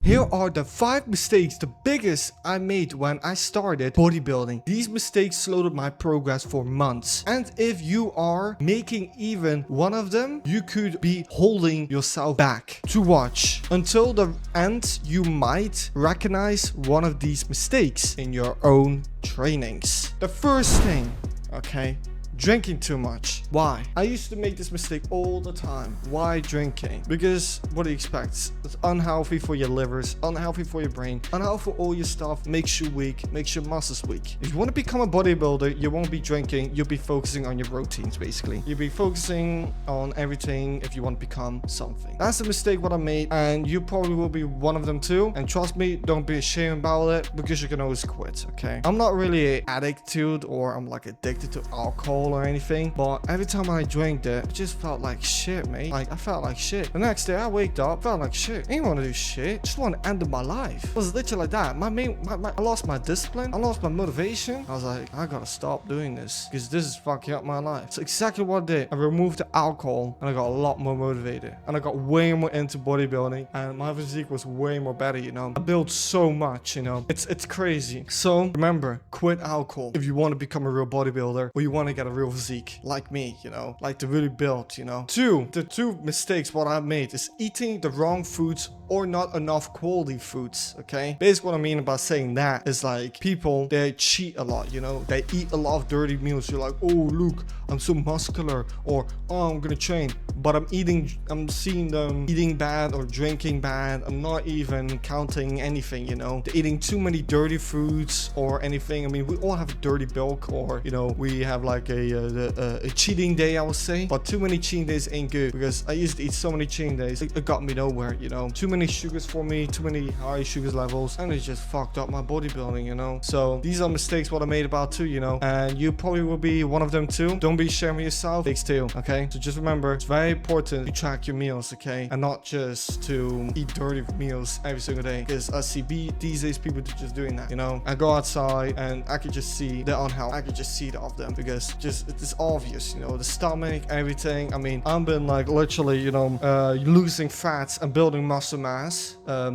Here are the 5 mistakes, the biggest I made when I started bodybuilding. These mistakes slowed up my progress for months. And if you are making even one of them, you could be holding yourself back. To watch until the end, you might recognize one of these mistakes in your own trainings. The first thing, okay? Drinking too much. Why? I used to make this mistake all the time. Why drinking? Because what do you expect? It's unhealthy for your livers, unhealthy for your brain, unhealthy for all your stuff, makes you weak, makes your muscles weak. If you want to become a bodybuilder, you won't be drinking, you'll be focusing on your routines basically. You'll be focusing on everything if you want to become something. That's the mistake what I made, and you probably will be one of them too. And trust me, don't be ashamed about it, because you can always quit, okay? I'm not really an addict to it, or I'm like addicted to alcohol or anything, but every time I drank it, it just felt like shit, mate. Like, I felt like shit. The next day I waked up, felt like shit. I didn't want to do shit. Just want to end my life. It was literally like that. I lost my discipline. I lost my motivation. I was like, I gotta stop doing this, because this is fucking up my life. It's exactly what I did. I removed the alcohol, and I got a lot more motivated, and I got way more into bodybuilding, and my physique was way more better, you know. I built so much, you know. It's crazy. So remember, quit alcohol if you want to become a real bodybuilder, or you want to get a real physique like me, you know, like to really build, you know. The two mistakes what I made is eating the wrong foods or not enough quality foods, okay? Basically what I mean about saying that is like people, they cheat a lot, you know. They eat a lot of dirty meals. You're like, oh, look, I'm so muscular, or oh, I'm gonna train, but I'm seeing them eating bad or drinking bad. I'm not even counting anything, you know. They're eating too many dirty foods or anything. I mean, we all have a dirty bulk, or, you know, we have like a cheating day, I would say. But too many cheating days ain't good, because I used to eat so many cheating days. It got me nowhere, you know. Too many sugars for me, too many high sugars levels, and it just fucked up my bodybuilding, you know. So these are mistakes what I made about too, you know, and you probably will be one of them too. Don't be ashamed of yourself. Takes two, okay? So just remember, it's very important to track your meals, okay? And not just to eat dirty meals every single day, because I see these days people just doing that, you know. I go outside and I could just see the unhealth. I could just see it of them, because just it's obvious, you know, the stomach, everything. I mean, I've been like literally, you know, losing fats and building muscle mass.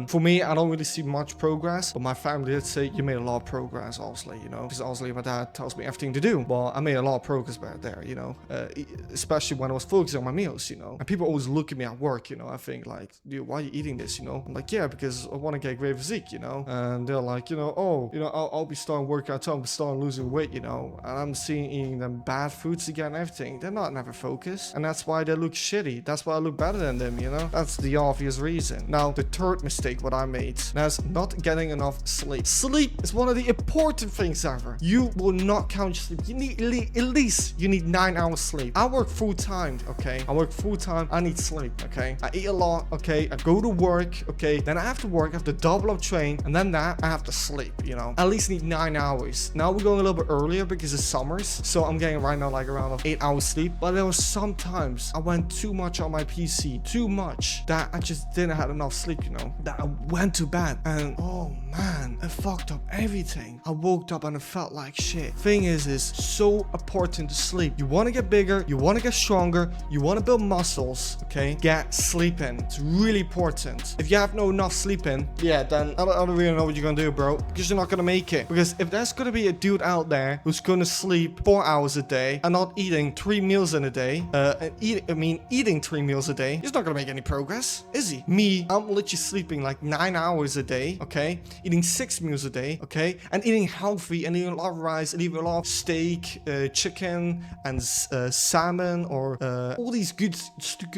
For me, I don't really see much progress, but my family did say you made a lot of progress, obviously, you know, because obviously my dad tells me everything to do. Well, I made a lot of progress back there, you know, especially when I was focusing on my meals, you know. And people always look at me at work, you know. I think like, dude, why are you eating this, you know? I'm like, yeah, because I want to get great physique, you know. And they're like, you know, oh, you know, I'll be starting working out, I'll be starting losing weight, you know. And I'm seeing eating them bad foods again and everything. They're not never focused, and that's why they look shitty. That's why I look better than them, you know. That's the obvious reason. Now, the third mistake what I made, that's not getting enough sleep. Sleep is one of the important things ever. You will not count your sleep. You need at least 9 hours sleep. I work full time, okay? I work full time. I need sleep, okay? I eat a lot, okay? I go to work, okay? Then I have to work, I have to double up train, and then that I have to sleep, you know. I at least need 9 hours. Now we're going a little bit earlier because it's summers, so I'm getting right now like around 8 hours sleep. But there was sometimes I went too much on my PC, too much, that I just didn't have enough sleep, you know. That I went to bed and oh man, it fucked up everything. I woke up and it felt like shit. Thing is so important to sleep. You want to get bigger, you want to get stronger, you want to build muscles, okay? Get sleep in. It's really important. If you have no enough sleep in, yeah, then I don't really know what you're gonna do, bro, because you're not gonna make it. Because if there's gonna be a dude out there who's gonna sleep 4 hours a day and not eating 3 meals in a day, eating 3 meals a day, he's not gonna make any progress, is he? Me, I'm literally sleeping like 9 hours a day, okay? Eating 6 meals a day, okay? And eating healthy and eating a lot of rice and eating a lot of steak, chicken, and salmon, or all these good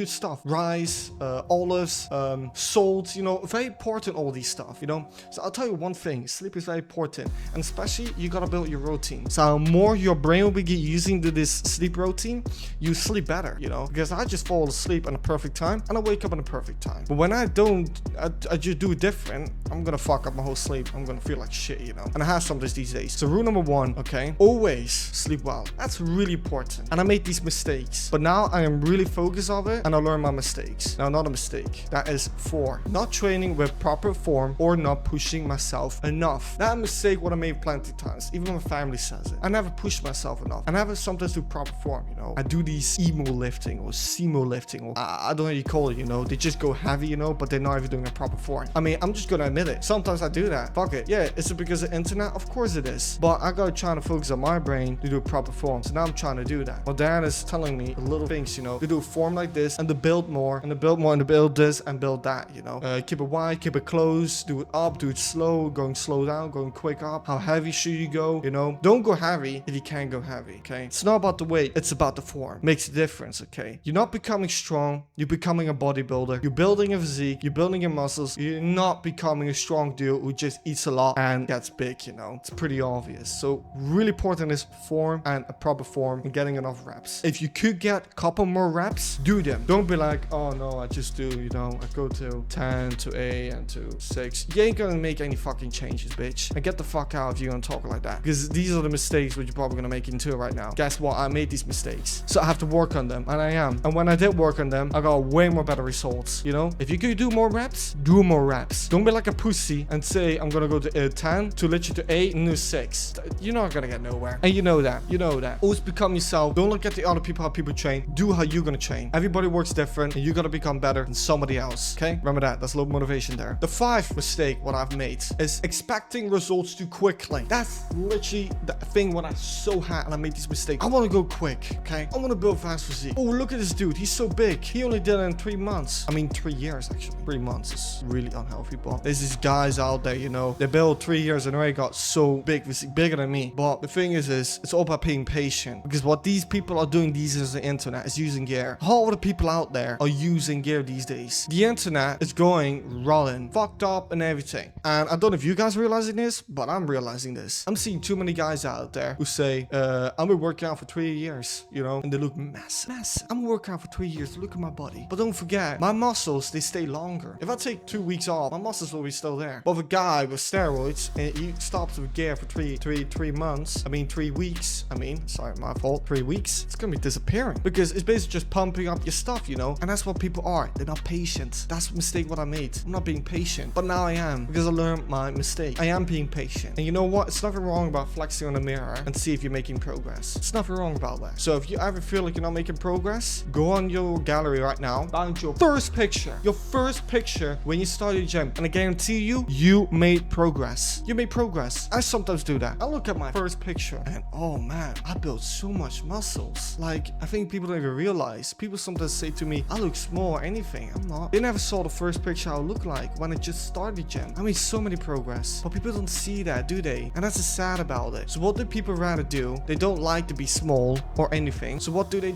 stuff. Rice, olives, salt, you know, very important, all these stuff, you know? So I'll tell you one thing, sleep is very important, and especially you gotta build your routine. So more your brain will be using this sleep routine, you sleep better, you know? Because I just fall asleep at a perfect time and I wake up at a perfect time. But when I don't, I just do it different, I'm gonna fuck up my whole sleep. I'm gonna feel like shit, you know? And I have some of this these days. So rule number 1, okay? Always sleep well. That's really important. And I made these mistakes, but now I am really focused on it and I learn my mistakes. Now, not a mistake. That is 4. Not training with proper form or not pushing myself enough. That mistake what I made plenty of times. Even my family says it. I never pushed myself enough. I never never sometimes do proper form, you know. I do these emo lifting or sumo lifting, or I don't know how you call it, you know. They just go heavy, you know, but they're not even doing a proper form. I mean, I'm just gonna admit it. Sometimes I do that. Fuck it. Yeah, is it because of internet? Of course it is. But I gotta try to focus on my brain to do a proper form. So now I'm trying to do that. My dad is telling me little things, you know, to do a form like this and to build more and to build more and to build this and build that, you know. Keep it wide, keep it close, do it up, do it slow, going slow down, going quick up. How heavy should you go? You know, don't go heavy if you can't go heavy, okay? It's not about the weight, it's about the form. Makes a difference, okay? You're not becoming strong, you're becoming a bodybuilder. You're building a physique, you're building your muscles. You're not becoming a strong dude who just eats a lot and gets big, you know? It's pretty obvious. So really important is form and a proper form and getting enough reps. If you could get a couple more reps, do them. Don't be like, oh no, I just do, you know, I go to 10 to 8 and to 6. You ain't gonna make any fucking changes, bitch. And get the fuck out if you're gonna talk like that. Because these are the mistakes which you're probably gonna make into right now. Guess what? I made these mistakes. So I have to work on them. And I am. And when I did work on them, I got way more better results. You know? If you could do more reps, do more reps. Don't be like a pussy and say, I'm gonna go to 10 to literally to 8 and do 6. You're not gonna get nowhere. And you know that. You know that. Always become yourself. Don't look at the other people, how people train. Do how you're gonna train. Everybody works different and you gotta become better than somebody else. Okay? Remember that. That's a little motivation there. The 5th mistake what I've made is expecting results too quickly. That's literally the thing when I so had and I made these mistakes. I want to go quick, okay? I want to build fast physique. Oh, look at this dude. He's so big. He only did it in 3 months. I mean, 3 years, actually. 3 months is really unhealthy, but there's these guys out there, you know, they built 3 years and already got so big, bigger than me. But the thing is it's all about being patient, because what these people are doing these days on the internet is using gear. All of the people out there are using gear these days. The internet is going rolling, fucked up and everything. And I don't know if you guys realizing this, but I'm realizing this. I'm seeing too many guys out there who say, I've been working out for 3 years, you know, and they look massive. I'm working out for 3 years. Look at my body. But don't forget, my muscles, they stay longer. If I take 2 weeks off, my muscles will be still there. But if a guy with steroids and he stops with gear for 3 months, I mean 3 weeks, sorry, my fault, 3 weeks, it's gonna be disappearing because it's basically just pumping up your stuff, you know. And that's what people are. They're not patient. That's the mistake what I made. I'm not being patient, but now I am, because I learned my mistake. I am being patient. And you know what? It's nothing wrong about flexing on the mirror and see if you're making progress. It's nothing wrong about that. So if you ever feel like you're not making progress, go on your gallery right now, find your first picture when you started your gym, and I guarantee you, you made progress. You made progress. I sometimes do that. I look at my first picture and oh man, I built so much muscles. Like, I think people don't even realize. People sometimes say to me, I look small or anything. I'm not. They never saw the first picture I look like when I just started gym. I made so many progress, but people don't see that, do they? And that's the sad about it. So what do people rather do? They don't like to be small or anything. So what do? They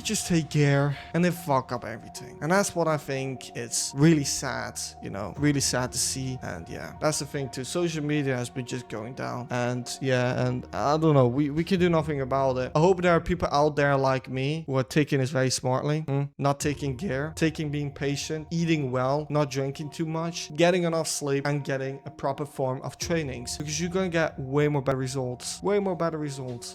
just take gear and they fuck up everything. And that's what I think it's really sad, you know, really sad to see. And yeah, that's the thing too. Social media has been just going down. And yeah, and I don't know, we can do nothing about it. I hope there are people out there like me who are taking this very smartly, not taking gear, being patient, eating well, not drinking too much, getting enough sleep, and getting a proper form of trainings, because you're gonna get way more better results.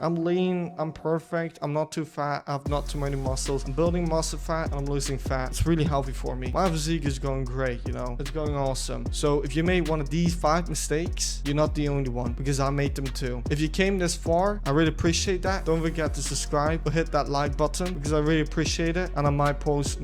I'm lean, I'm perfect, I'm not too fat, I have not too many muscles, I'm building muscle fat and I'm losing fat. It's really healthy for me. My physique is going great, you know, it's going awesome. So if you made one of these 5 mistakes, you're not the only one, because I made them too. If you came this far, I really appreciate that. Don't forget to subscribe or hit that like button, because I really appreciate it. And I might post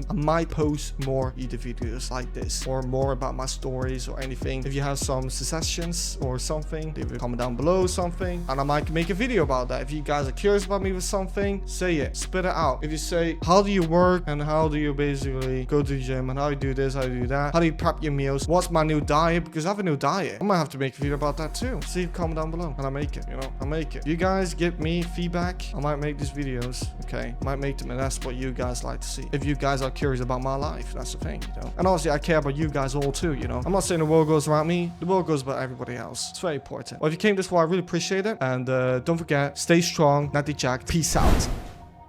more YouTube videos like this, or more about my stories or anything. If you have some suggestions or something, leave a comment down below something, and I might make a video about that. If you guys are curious about me with something, say it, spit it out. If you say, how do you work and how do you basically go to the gym and how do you do this, how do you do that, how do you prep your meals, what's my new diet, because I have a new diet. I might have to make a video about that too. See, comment down below and I make it, you know, I make it. You guys give me feedback, I might make these videos, okay? I might make them, and that's what you guys like to see. If you guys are curious about my life, that's the thing, you know. And honestly, I care about you guys all too, you know. I'm not saying the world goes around me, the world goes about everybody else. It's very important. Well, if you came this far, I really appreciate it. And don't forget, stay strong, not deject. Peace out.